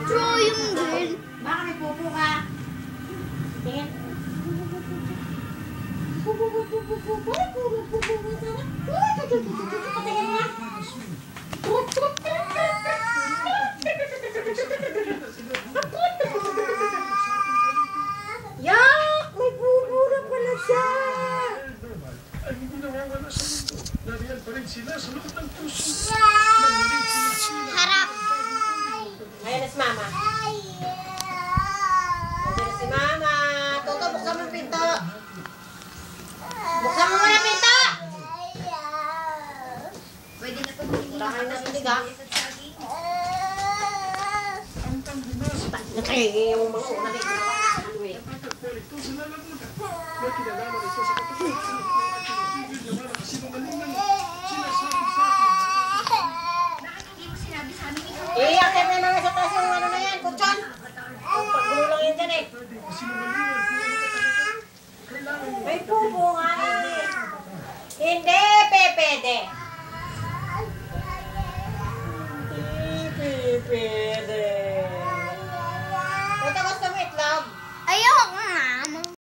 Drawing din. Baka may pupo ka. Tingin. Patingin nga. Yak! May pupo na pala siya. Ay hindi nawawala sa mundo. Nariyan pa rin sila sa loob ng puso. Harap. Ayan na si Mama. Ayan na si Mama. Toto, buksan mo yung pinto. Buksan mo muna yung pinto. Pwede na ito. Wala kayo nasinig ha. Nakaya yung mga una dito. Ito sila lang muna. May kinalaman ito sa katapusan. Naman ang kasinungalingan. Sinasabi sa akin. Hindi mo sinabi sa amin ikaw. Akit na mga sa taas yung ano na yan, kutsyon. Paggulo lang yan dyan eh. Kasinungalingan kung ano ka talaga. Kailangan mo. May pupo nga eh. Hindi, pepede. Hindi, pepede.